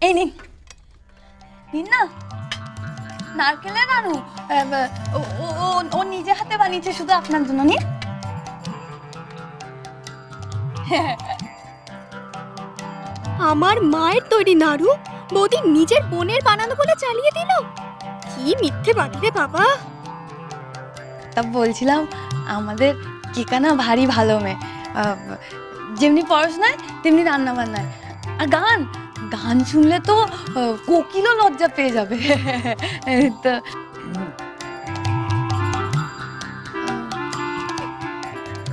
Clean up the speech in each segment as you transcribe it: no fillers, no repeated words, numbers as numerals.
এই নিন নিন না, নারকেলের নাড়ু। ও নিজে হাতে বানিয়েছে শুধু আপনার জন্য। নিন। আমার মায়ের তৈরি নাড়ু বৌদি নিজের বোনের বানানো বলে চালিয়ে দিল। কি মিথ্যে বাড়ি রে বাবা। তা বলছিলাম আমাদের কেকানা ভারী ভালো মেয়ে, যেমনি পড়াশোনায় তেমনি রান্না বান্নায়, আর গান গান শুনলে তো কোকিলও লজ্জা পেয়ে যাবে। তো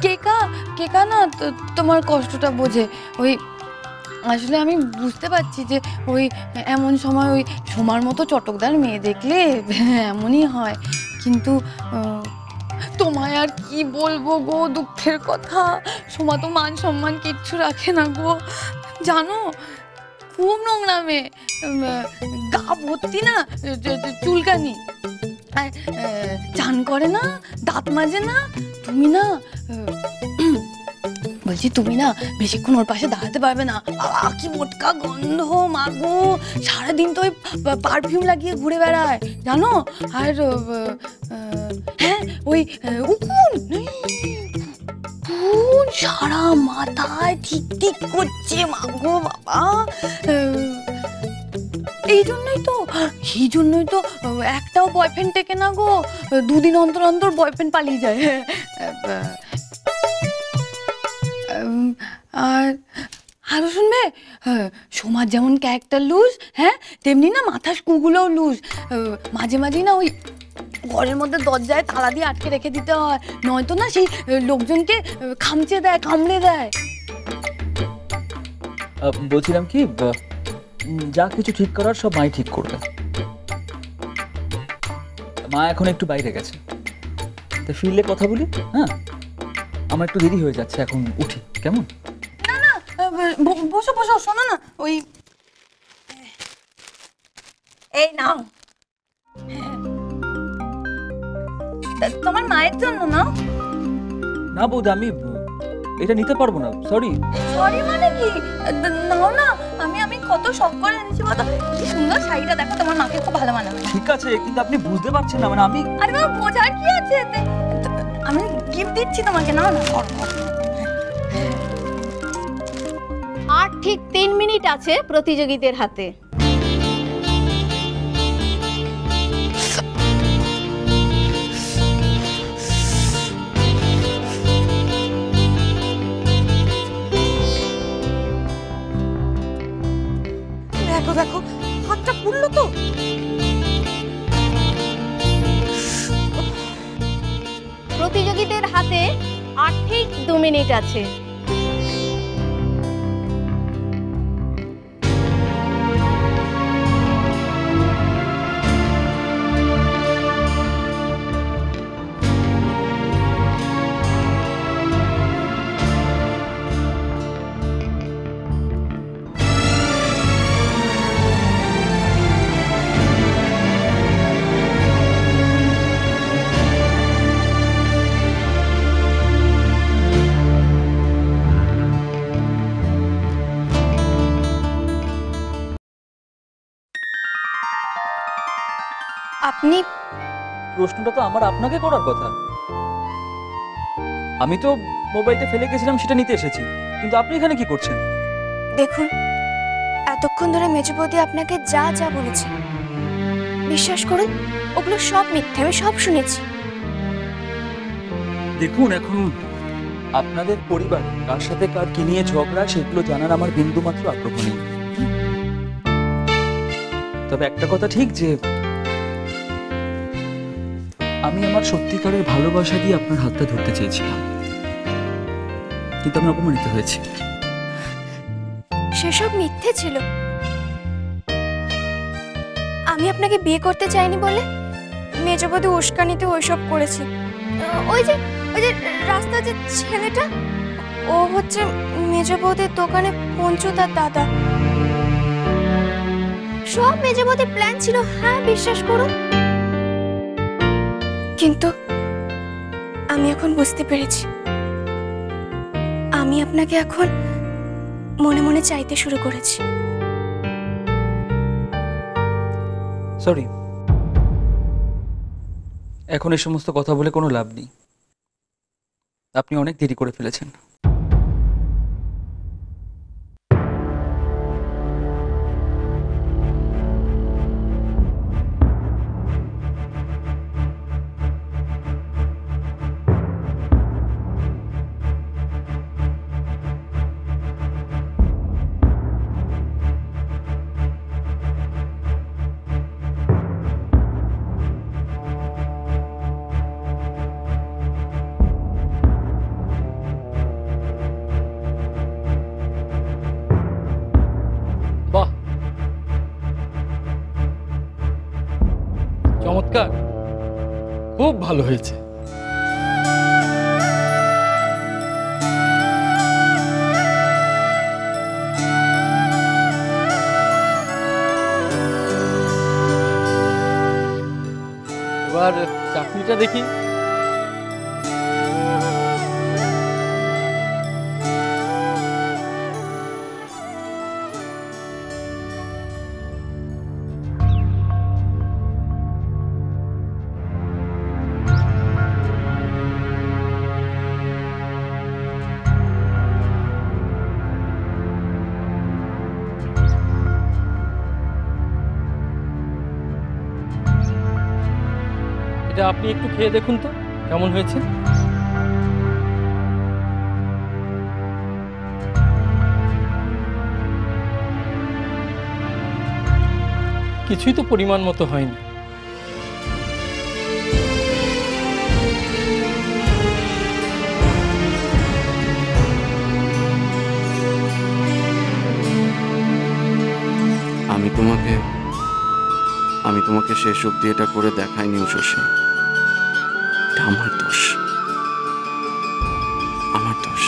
কেকা কেকা না তোমার কষ্টটা বোঝে। ওই আসলে আমি বুঝতে পারছি যে ওই এমন সময় ওই সোমার মতো চটকদার মেয়ে দেখলে এমনই হয়, কিন্তু তোমায় আর কি বলবো গো, দুঃখের কথা। সোমা তো মান সম্মান কিচ্ছু রাখে না গো, জানো, খুব নোংরা মেয়ে, গা ভর্তি না চুলকানি, চান করে না, দাঁত মাজে না। তুমি না বলছি, তুমি না বেশিক্ষণ ওর পাশে দাঁড়াতে পারবে না। কি মোটকা গন্ধ মাগো, সারাদিন তো ওই পারফিউম লাগিয়ে ঘুরে বেড়ায় জানো। আর হ্যাঁ ওই উকুন সারা মাথায় ঠিক ঠিক করছে মাগো বাবা। এই জন্যই তো একটাও বয়ফ্রেন্ড টেকে না গো, দুদিন অন্তর অন্তর বয়ফ্রেন্ড পালিয়ে যায়। আর আরো শুনবে, সোমার যেমন ক্যারেক্টার লুজ, হ্যাঁ তেমনি না মাথার স্ক্রুগুলোও লুজ। মাঝে মাঝেই না ওই ঘরের মধ্যে দরজায় তালা দিয়ে আটকে রেখে দিতে হয়, নয়তো না সেই লোকজনকে খামচে দেয়, কামড়ে দেয়। বলছিলাম কি, যা কিছু ঠিক করার সব মাই ঠিক করবে। মা এখন একটু বাইরে গেছে, তো ফিরলে কথা বলি। হ্যাঁ, আমার একটু দেরি হয়ে যাচ্ছে, এখন উঠি কেমন? না না বসো বসো, শোনো না, ওই এই নাও, তোমার মায়ের জন্য নাও। না বৌদি, আমি এটা নিতে পারবো না, সরি। সরি মানে কি? নাও না, আমি কত শখ করে এনেছি বলো। কি সুন্দর শাড়িটা দেখো, তোমার মাকে খুব ভালো মানাবে। ঠিক আছে, কিন্তু আপনি বুঝতে পারছেন না, মানে আমি। আরে বাবা, বোঝার কি আছে এতে? আমি গিফট দিচ্ছি তোমাকে, নাও না। আর ঠিক 3 মিনিট আছে প্রতিযোগীদের হাতে। দেখো দেখো, হাতটা পুড়লো তো। প্রতিযোগীদের হাতে আর ঠিক 2 মিনিট আছে। আপনি প্রশ্নটা তো আমার আপনাকে করার কথা। আমি তো মোবাইলটা ফেলে গেছিলাম, সেটা নিতে এসেছি, কিন্তু আপনি এখানে কি করছেন? দেখুন, এতক্ষণ ধরে মেজো বৌদি আপনাকে যা যা বলেছে বিশ্বাস করুন, ওগুলো সব মিথ্যে, আমি সব শুনেছি। দেখুন, এখন আপনাদের পরিবার কার সাথে কার কি নিয়ে ঝগড়া সেগুলো জানার আমার বিন্দুমাত্র আগ্রহ নেই। তবে একটা কথা ঠিক, যে আমি আমার সত্যিকারের ভালোবাসা দিয়ে আপনার হাতটা ধরতে চেয়েছিলাম, কিন্তু আমি অপমানিত হয়েছি। সেসব মিথ্যে ছিল। আমি আপনাকে বিয়ে করতে চাইনি বলে মেজো বৌদি উস্কানিতে ওইসব করেছি। ওই যে রাস্তার যে ছেলেটা, ও হচ্ছে মেজো বৌদির দোকানে পঞ্চু তার দাদা। সব মেজো বৌদির প্ল্যান ছিল, হ্যাঁ বিশ্বাস করুন। কিন্তু আমি এখন বুঝতে পেরেছি, আমি আপনাকে এখন মনে মনে চাইতে শুরু করেছি। সরি, এখন এই সমস্ত কথা বলে কোনো লাভ নেই। আপনি অনেক দেরি করে ফেলেছেন। বাহ, চমৎকার, খুব ভালো হয়েছে। এবার চাটনিটা দেখি। এটা আপনি একটু খেয়ে দেখুন তো কেমন হয়েছে। কিছুই তো পরিমাণ মতো হয়নি। আমি তোমাকে শেষ অবধি এটা করে দেখাইনি উষসী। এটা আমার দোষ, আমার দোষ।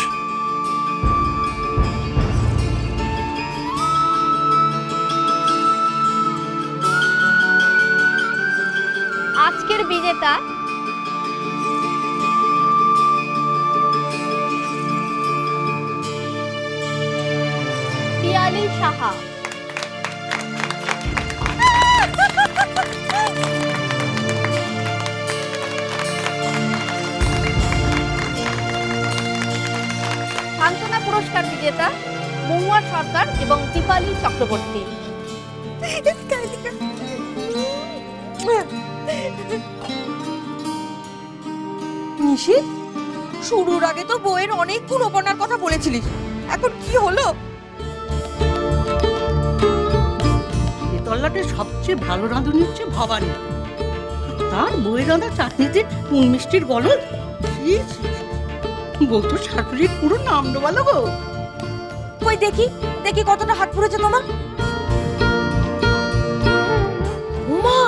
আজকের বিজেতা পিয়ালি সাহা। সান্ত্বনা পুরস্কার বিজেতা মহুয়া সরকার এবং দীপালি চক্রবর্তী। নিশিত, শুরুর আগে তো বইয়ের অনেক গুণপনার কথা বলেছিলিস, এখন কি হলো? তল্লাটের সবচেয়ে ভালো রাঁধুনি হচ্ছে ভবানী, তার বইয়ের রাঁধা চাটনিতে নুন মিষ্টির গলদ। বলতো শাশুড়ির পুরো নাম ডোবালো গো। কই দেখি দেখি কতটা হাত পুড়েছে তোমার। উমা,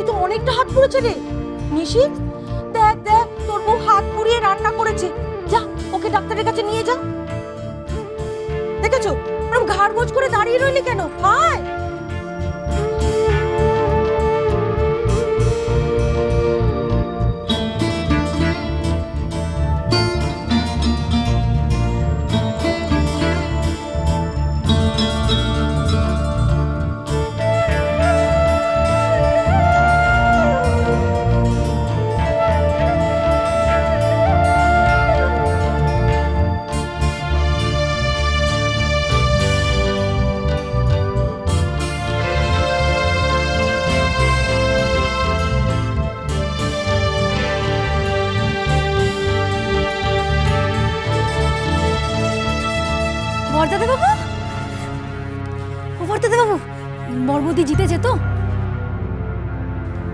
এ তো অনেকটা হাত পুড়েছে রে। নিশিত, দেখ দেখ, তোর বউ হাত পুড়িয়ে রান্না করেছে। যা, ওকে ডাক্তারের কাছে নিয়ে যা। দেখেছো, ওরকম ঘাড় গোজ করে দাঁড়িয়ে রইলি কেন? আয়। বরদাদা বাবু, ও বরদাদা বাবু, বরবতী জিতেছে তো?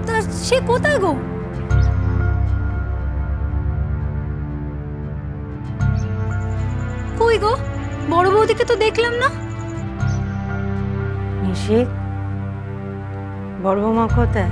তা সে কোথায় গো? কই গো, বড় বৌদিকে তো দেখলাম না। নিশিত, বড় বৌমা কোথায়?